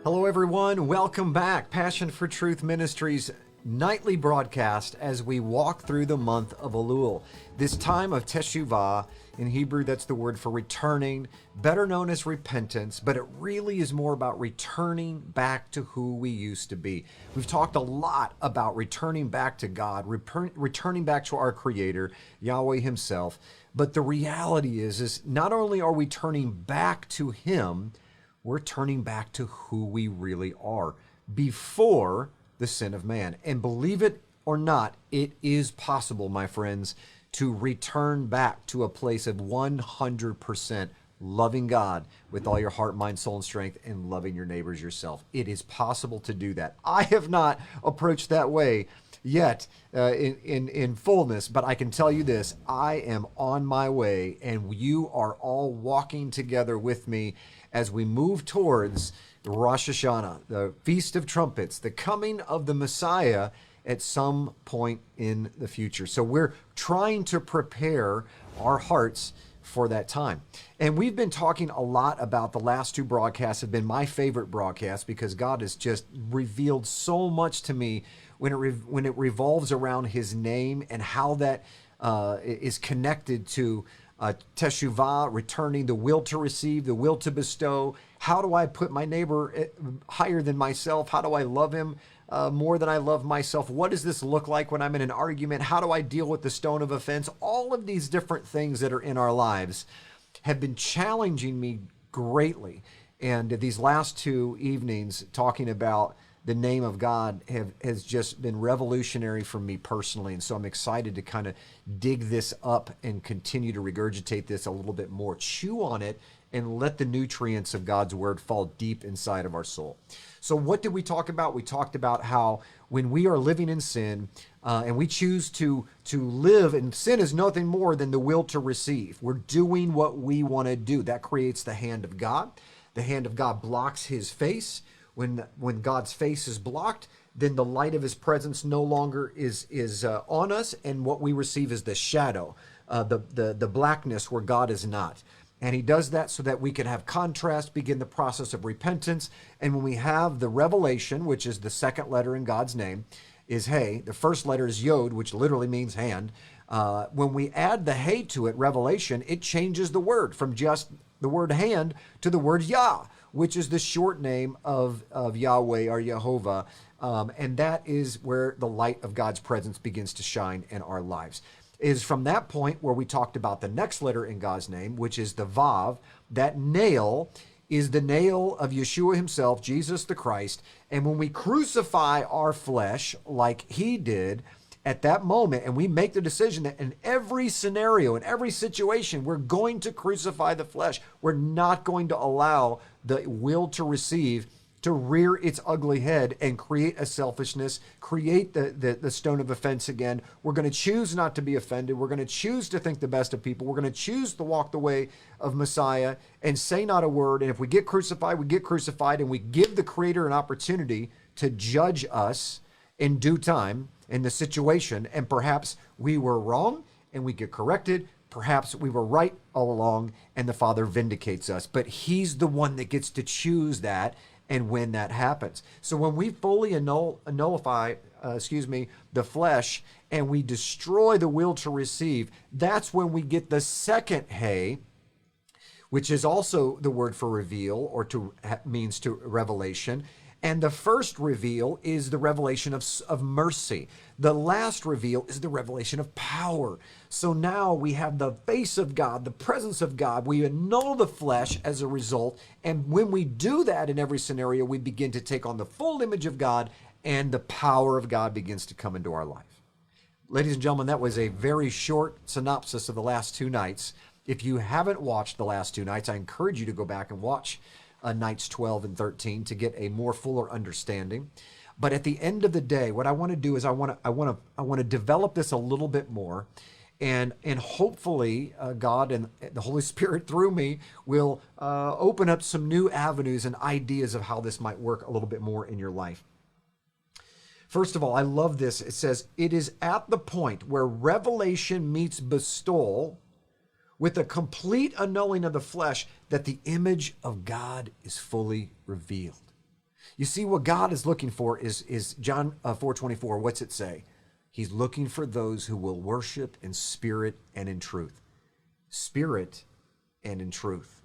Hello, everyone. Welcome back. Passion for Truth Ministries nightly broadcast as we walk through the month of Elul. This time of Teshuvah, in Hebrew, that's the word for returning, better known as repentance, but it really is more about returning back to who we used to be. We've talked a lot about returning back to God, returning back to our Creator, Yahweh Himself. But the reality is not only are we turning back to Him, we're turning back to who we really are before the sin of man. And believe it or not, it is possible, my friends, to return back to a place of 100% loving God with all your heart, mind, soul, and strength, and loving your neighbors yourself. It is possible to do that. I have not approached that way yet in fullness, but I can tell you this, I am on my way, and you are all walking together with me as we move towards Rosh Hashanah, the Feast of Trumpets, the coming of the Messiah at some point in the future. So we're trying to prepare our hearts for that time. And we've been talking a lot about the last two broadcasts have been my favorite broadcasts because God has just revealed so much to me when it revolves around His name and how that is connected to Teshuvah, returning, the will to receive, the will to bestow. How do I put my neighbor higher than myself? How do I love him more than I love myself? What does this look like when I'm in an argument? How do I deal with the stone of offense? All of these different things that are in our lives have been challenging me greatly. And these last two evenings talking about the name of God has just been revolutionary for me personally. And so I'm excited to kind of dig this up and continue to regurgitate this a little bit more, chew on it, and let the nutrients of God's word fall deep inside of our soul. So what did we talk about? We talked about how when we are living in sin and we choose to live, and sin is nothing more than the will to receive. We're doing what we want to do. That creates the hand of God. The hand of God blocks His face. When God's face is blocked, then the light of His presence no longer is on us, and what we receive is the shadow, the blackness where God is not. And He does that so that we can have contrast, begin the process of repentance. And when we have the revelation, which is the second letter in God's name, is Hey. The first letter is Yod, which literally means hand. When we add the Hey to it, revelation, it changes the word from just the word hand to the word Yah, which is the short name of Yahweh or Jehovah. And that is where the light of God's presence begins to shine in our lives. It is from that point where we talked about the next letter in God's name, which is the Vav. That nail is the nail of Yeshua Himself, Jesus the Christ. And when we crucify our flesh like He did at that moment, and we make the decision that in every scenario, in every situation, we're going to crucify the flesh. We're not going to allow the will to receive to rear its ugly head and create a selfishness, create the stone of offense again. We're going to choose not to be offended. We're going to choose to think the best of people. We're going to choose to walk the way of Messiah and say not a word. And if we get crucified, we get crucified, and we give the Creator an opportunity to judge us in due time in the situation. And perhaps we were wrong and we get corrected. Perhaps we were right all along and the Father vindicates us. But He's the one that gets to choose that and when that happens. So when we fully nullify the flesh and we destroy the will to receive, that's when we get the second Hey, which is also the word for reveal, or means to revelation. And the first reveal is the revelation of mercy. The last reveal is the revelation of power. So now we have the face of God, the presence of God. We annul the flesh as a result. And when we do that in every scenario, we begin to take on the full image of God, and the power of God begins to come into our life. Ladies and gentlemen, that was a very short synopsis of the last two nights. If you haven't watched the last two nights, I encourage you to go back and watch nights 12 and 13 to get a more fuller understanding. But at the end of the day, what I want to do is I want to develop this a little bit more, and hopefully God and the Holy Spirit through me will open up some new avenues and ideas of how this might work a little bit more in your life. First of all, I love this. It says, it is at the point where revelation meets bestowal with a complete annulling of the flesh that the image of God is fully revealed. You see, what God is looking for is John 4:24. What's it say? He's looking for those who will worship in spirit and in truth. Spirit and in truth.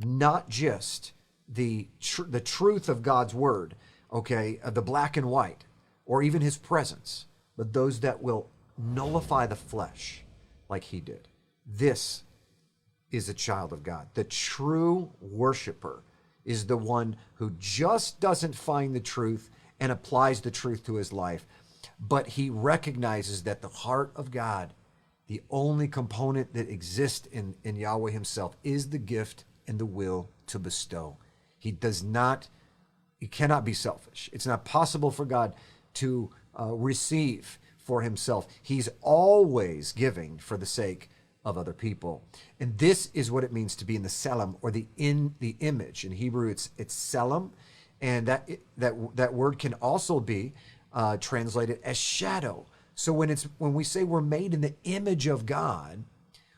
Not just the truth of God's word, okay, the black and white, or even his presence, but those that will nullify the flesh like he did. This is a child of God. The true worshiper is the one who just doesn't find the truth and applies the truth to his life, but he recognizes that the heart of God, the only component that exists in Yahweh himself, is the gift and the will to bestow. He cannot be selfish. It's not possible for God to receive for himself. He's always giving for the sake of other people. And this is what it means to be in the Selim, or the image. In Hebrew, it's Selim, and that word can also be translated as shadow. So when we say we're made in the image of God,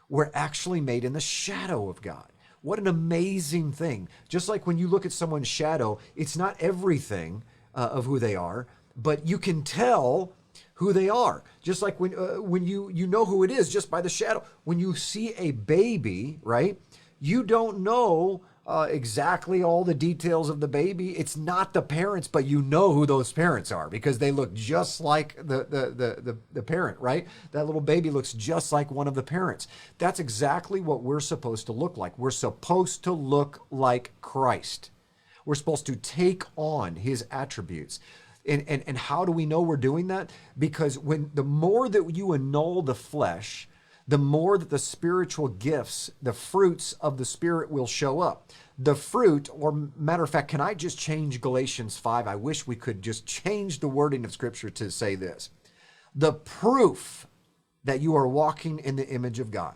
we're actually made in the shadow of God. What an amazing thing. Just like when you look at someone's shadow, it's not everything of who they are, but you can tell who they are. Just like when you know who it is just by the shadow. When you see a baby, right, you don't know exactly all the details of the baby. It's not the parents, but you know who those parents are because they look just like the parent, right? That little baby looks just like one of the parents. That's exactly what we're supposed to look like. We're supposed to look like Christ. We're supposed to take on his attributes. And how do we know we're doing that? Because the more that you annul the flesh, the more that the spiritual gifts, the fruits of the Spirit will show up. The fruit, or matter of fact, can I just change Galatians 5? I wish we could just change the wording of Scripture to say this. The proof that you are walking in the image of God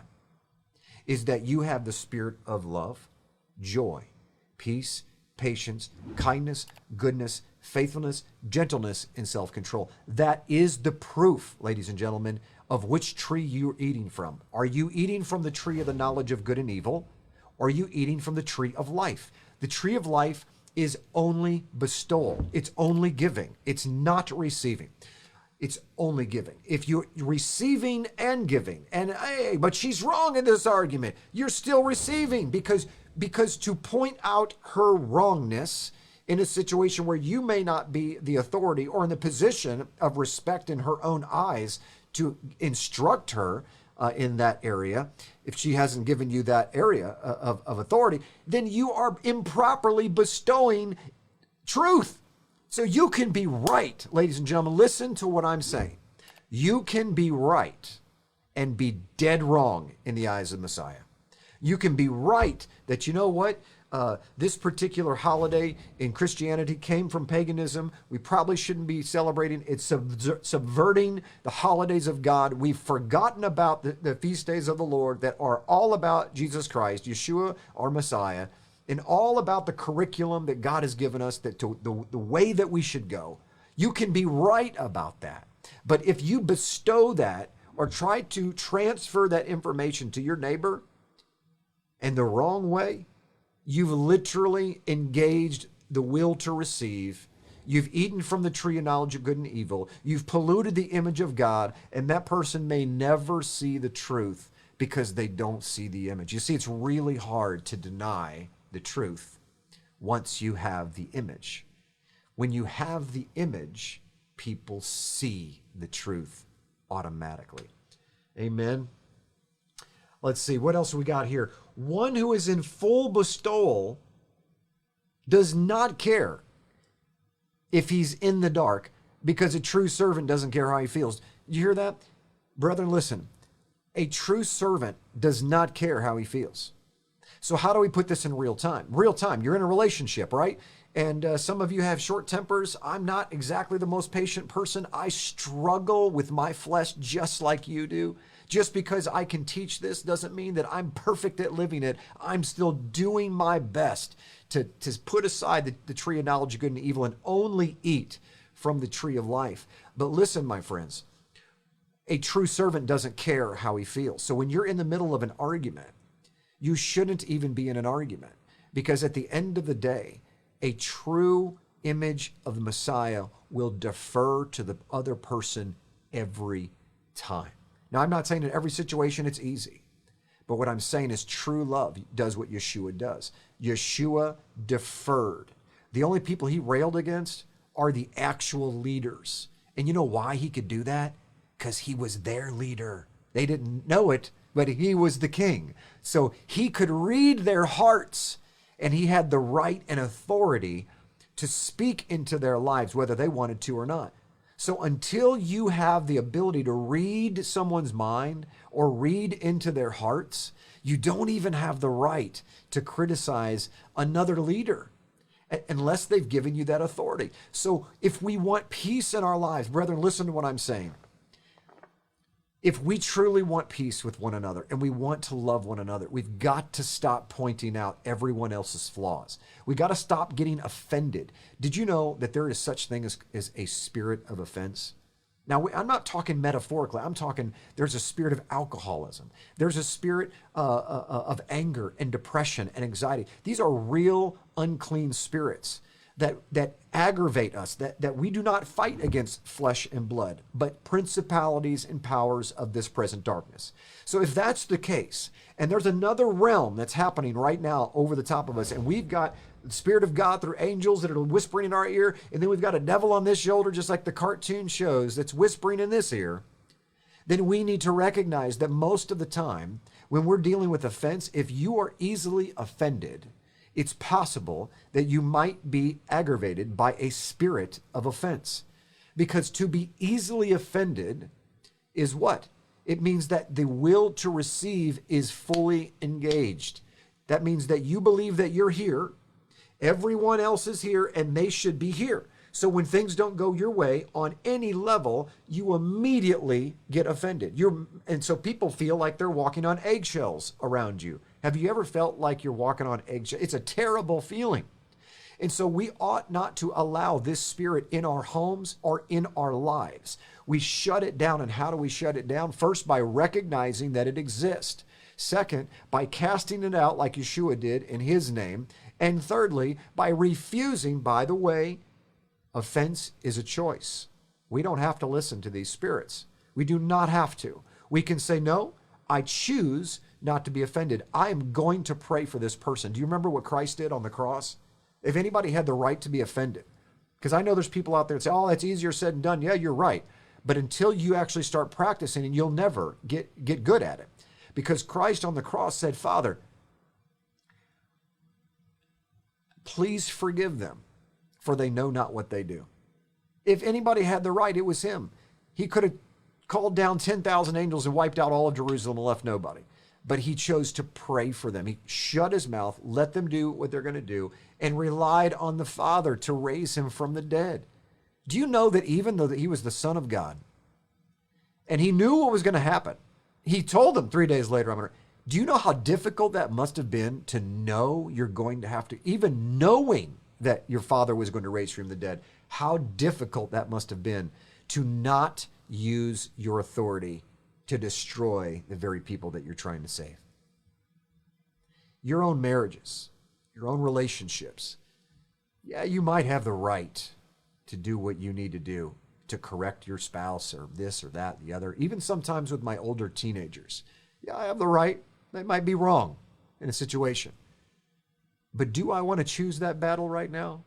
is that you have the spirit of love, joy, peace, patience, kindness, goodness, faithfulness, gentleness, and self-control. That is the proof, ladies and gentlemen, of which tree you're eating from. Are you eating from the tree of the knowledge of good and evil? Or are you eating from the tree of life? The tree of life is only bestowal. It's only giving. It's not receiving. It's only giving. If you're receiving and giving, and hey, but she's wrong in this argument, you're still receiving because to point out her wrongness in a situation where you may not be the authority or in the position of respect in her own eyes to instruct her in that area, if she hasn't given you that area of authority, then you are improperly bestowing truth. So you can be right, ladies and gentlemen. Listen to what I'm saying. You can be right and be dead wrong in the eyes of Messiah. You can be right that, you know what, this particular holiday in Christianity came from paganism. We probably shouldn't be celebrating. It's subverting the holidays of God. We've forgotten about the feast days of the Lord that are all about Jesus Christ, Yeshua, our Messiah, and all about the curriculum that God has given us, that the way that we should go. You can be right about that. But if you bestow that or try to transfer that information to your neighbor in the wrong way, you've literally engaged the will to receive. You've eaten from the tree of knowledge of good and evil. You've polluted the image of God, and that person may never see the truth because they don't see the image. You see, it's really hard to deny the truth once you have the image. When you have the image, people see the truth automatically. Amen. Let's see, what else we got here? One who is in full bestowal does not care if he's in the dark, because a true servant doesn't care how he feels. You hear that? Brethren, listen. A true servant does not care how he feels. So how do we put this in real time? Real time, you're in a relationship, right? And some of you have short tempers. I'm not exactly the most patient person. I struggle with my flesh just like you do. Just because I can teach this doesn't mean that I'm perfect at living it. I'm still doing my best to put aside the tree of knowledge of good and evil and only eat from the tree of life. But listen, my friends, a true servant doesn't care how he feels. So when you're in the middle of an argument, you shouldn't even be in an argument, because at the end of the day, a true image of the Messiah will defer to the other person every time. Now, I'm not saying in every situation it's easy, but what I'm saying is true love does what Yeshua does. Yeshua deferred. The only people he railed against are the actual leaders. And you know why he could do that? Because he was their leader. They didn't know it, but he was the king. So he could read their hearts, and he had the right and authority to speak into their lives, whether they wanted to or not. So until you have the ability to read someone's mind or read into their hearts, you don't even have the right to criticize another leader unless they've given you that authority. So if we want peace in our lives, brethren, listen to what I'm saying. If we truly want peace with one another and we want to love one another, we've got to stop pointing out everyone else's flaws. We got to stop getting offended. Did you know that there is such thing as a spirit of offense? Now, I'm not talking metaphorically. I'm talking there's a spirit of alcoholism. There's a spirit of anger and depression and anxiety. These are real unclean spirits that aggravate us, that we do not fight against flesh and blood, but principalities and powers of this present darkness. So if that's the case, and there's another realm that's happening right now over the top of us, and we've got the Spirit of God through angels that are whispering in our ear, and then we've got a devil on this shoulder, just like the cartoon shows, that's whispering in this ear, then we need to recognize that most of the time, when we're dealing with offense, if you are easily offended, it's possible that you might be aggravated by a spirit of offense. Because to be easily offended is what? It means that the will to receive is fully engaged. That means that you believe that you're here, everyone else is here, and they should be here. So when things don't go your way on any level, you immediately get offended. And so people feel like they're walking on eggshells around you. Have you ever felt like you're walking on eggshells? It's a terrible feeling. And so we ought not to allow this spirit in our homes or in our lives. We shut it down. And how do we shut it down? First, by recognizing that it exists. Second, by casting it out like Yeshua did in his name. And thirdly, by refusing, by the way, offense is a choice. We don't have to listen to these spirits. We do not have to. We can say, no, I choose not to be offended. I am going to pray for this person. Do you remember what Christ did on the cross? If anybody had the right to be offended, because I know there's people out there that say, oh, that's easier said than done. Yeah, you're right. But until you actually start practicing, and you'll never get good at it. Because Christ on the cross said, Father, please forgive them, for they know not what they do. If anybody had the right, it was him. He could have called down 10,000 angels and wiped out all of Jerusalem and left nobody. But he chose to pray for them. He shut his mouth, let them do what they're going to do, and relied on the Father to raise him from the dead. Do you know that even though that he was the Son of God, and he knew what was going to happen, he told them 3 days later, do you know how difficult that must have been to know you're going to have to, even knowing that your father was going to raise from the dead, how difficult that must have been to not use your authority to destroy the very people that you're trying to save. Your own marriages, your own relationships. Yeah, you might have the right to do what you need to do to correct your spouse or this or that, the other. Even sometimes with my older teenagers. Yeah, I have the right. They might be wrong in a situation. But do I want to choose that battle right now?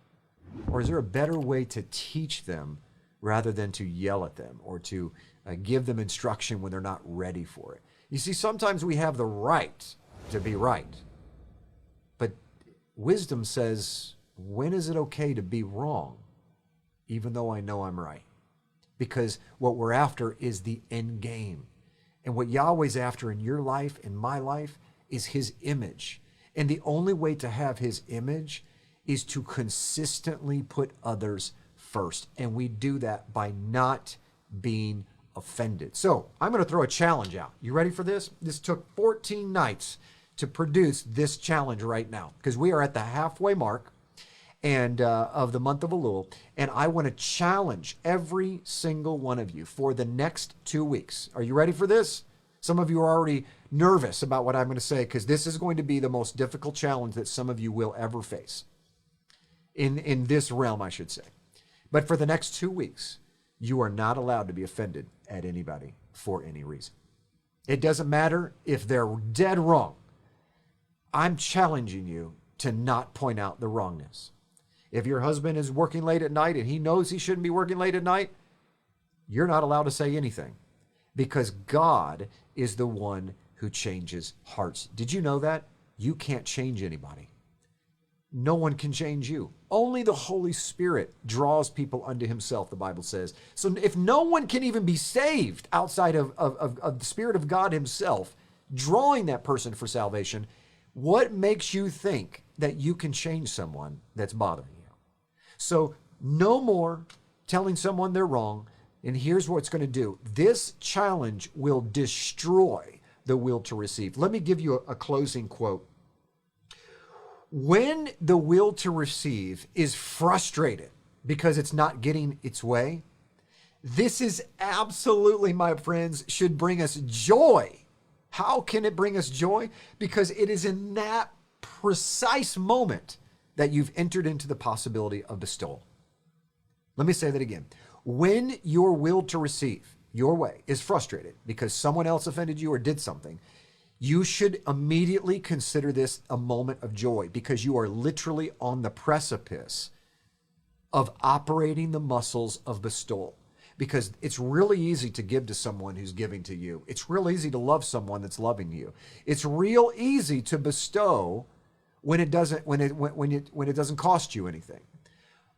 Or is there a better way to teach them rather than to yell at them or to give them instruction when they're not ready for it? You see, sometimes we have the right to be right. But wisdom says, when is it okay to be wrong, even though I know I'm right? Because what we're after is the end game. And what Yahweh's after in your life, in my life, is his image. And the only way to have his image is to consistently put others first. And we do that by not being offended. So I'm going to throw a challenge out. You ready for this? This took 14 nights to produce this challenge right now, because we are at the halfway mark and of the month of Elul. And I want to challenge every single one of you for the next 2 weeks. Are you ready for this? Some of you are already nervous about what I'm going to say, because this is going to be the most difficult challenge that some of you will ever face. in this realm, I should say. But for the next 2 weeks, you are not allowed to be offended at anybody for any reason. It doesn't matter if they're dead wrong. I'm challenging you to not point out the wrongness. If your husband is working late at night and he knows he shouldn't be working late at night, you're not allowed to say anything, because God is the one who changes hearts. Did you know that? You can't change anybody. No one can change you. Only the Holy Spirit draws people unto himself, the Bible says. So if no one can even be saved outside of the Spirit of God himself drawing that person for salvation, what makes you think that you can change someone that's bothering you? So no more telling someone they're wrong. And here's what it's going to do. This challenge will destroy the will to receive. Let me give you a closing quote. When the will to receive is frustrated because it's not getting its way, this is absolutely, my friends, should bring us joy. How can it bring us joy? Because it is in that precise moment that you've entered into the possibility of bestowal. Let me say that again. When your will to receive your way is frustrated because someone else offended you or did something, you should immediately consider this a moment of joy, because you are literally on the precipice of operating the muscles of bestowal. Because it's really easy to give to someone who's giving to you. It's real easy to love someone that's loving you. It's real easy to bestow when it doesn't cost you anything.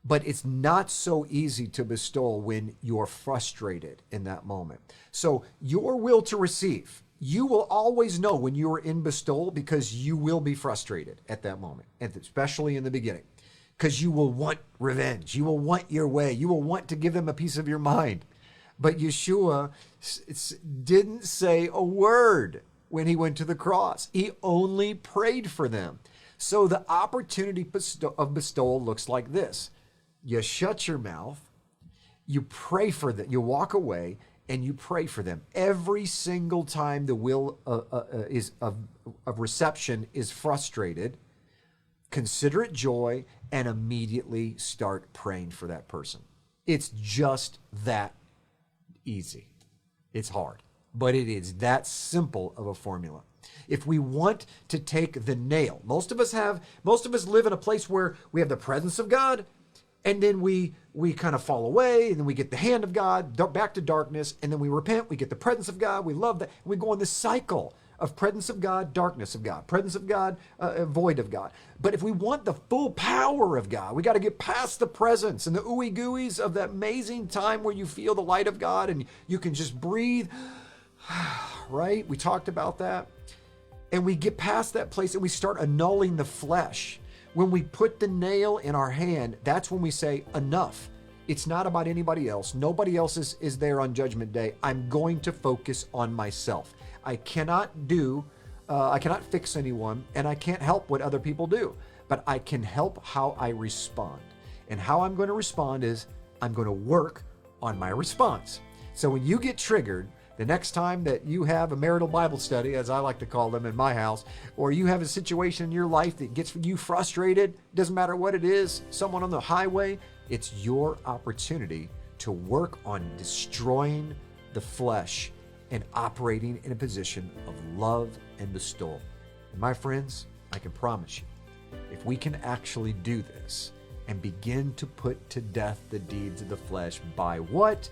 But it's not so easy to bestow when you're frustrated in that moment. So your will to receive, you will always know when you are in bestowal, because you will be frustrated at that moment, and especially in the beginning, because you will want revenge. You will want your way. You will want to give them a piece of your mind. But Yeshua didn't say a word when he went to the cross. He only prayed for them. So the opportunity of bestowal looks like this. You shut your mouth, you pray for them, you walk away, and you pray for them. Every single time the will of reception is frustrated, consider it joy and immediately start praying for that person. It's just that easy. It's hard, but it is that simple of a formula. If we want to take the nail, most of us live in a place where we have the presence of God, and then we kind of fall away, and then we get the hand of God, back to darkness, and then we repent, we get the presence of God, we love that. We go on this cycle of presence of God, darkness of God, presence of God, void of God. But if we want the full power of God, we got to get past the presence and the ooey gooeys of that amazing time where you feel the light of God and you can just breathe, right? We talked about that. And we get past that place and we start annulling the flesh. When we put the nail in our hand, that's when we say, enough. It's not about anybody else. Nobody else is there on Judgment Day. I'm going to focus on myself. I cannot fix anyone, and I can't help what other people do, but I can help how I respond. And how I'm going to respond is I'm going to work on my response. So when you get triggered, the next time that you have a marital Bible study, as I like to call them in my house, or you have a situation in your life that gets you frustrated, doesn't matter what it is, someone on the highway, it's your opportunity to work on destroying the flesh and operating in a position of love and bestowal. And my friends, I can promise you, if we can actually do this and begin to put to death the deeds of the flesh by what?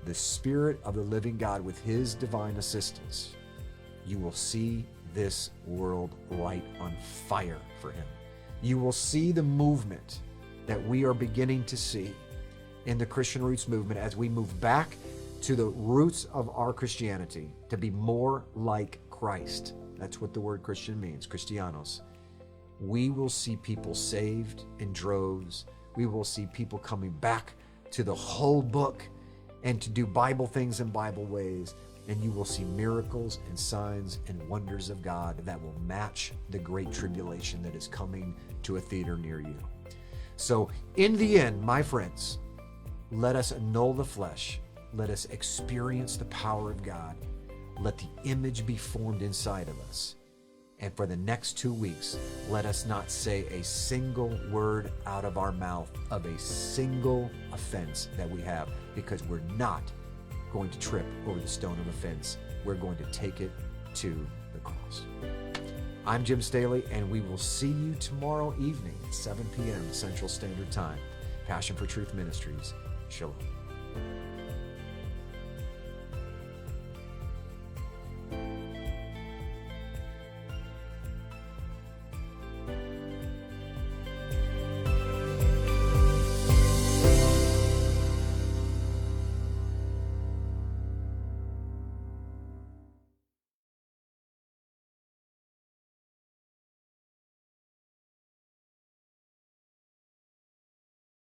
The Spirit of the living God with his divine assistance, you will see this world light on fire for him. You will see the movement that we are beginning to see in the Christian Roots movement as we move back to the roots of our Christianity, to be more like Christ. That's what the word Christian means, Christianos. We will see people saved in droves. We will see people coming back to the whole book and to do Bible things in Bible ways. And you will see miracles and signs and wonders of God that will match the great tribulation that is coming to a theater near you. So in the end, my friends, let us annul the flesh. Let us experience the power of God. Let the image be formed inside of us. And for the next 2 weeks, let us not say a single word out of our mouth of a single offense that we have, because we're not going to trip over the stone of offense. We're going to take it to the cross. I'm Jim Staley, and we will see you tomorrow evening at 7 p.m. Central Standard Time. Passion for Truth Ministries. Shalom.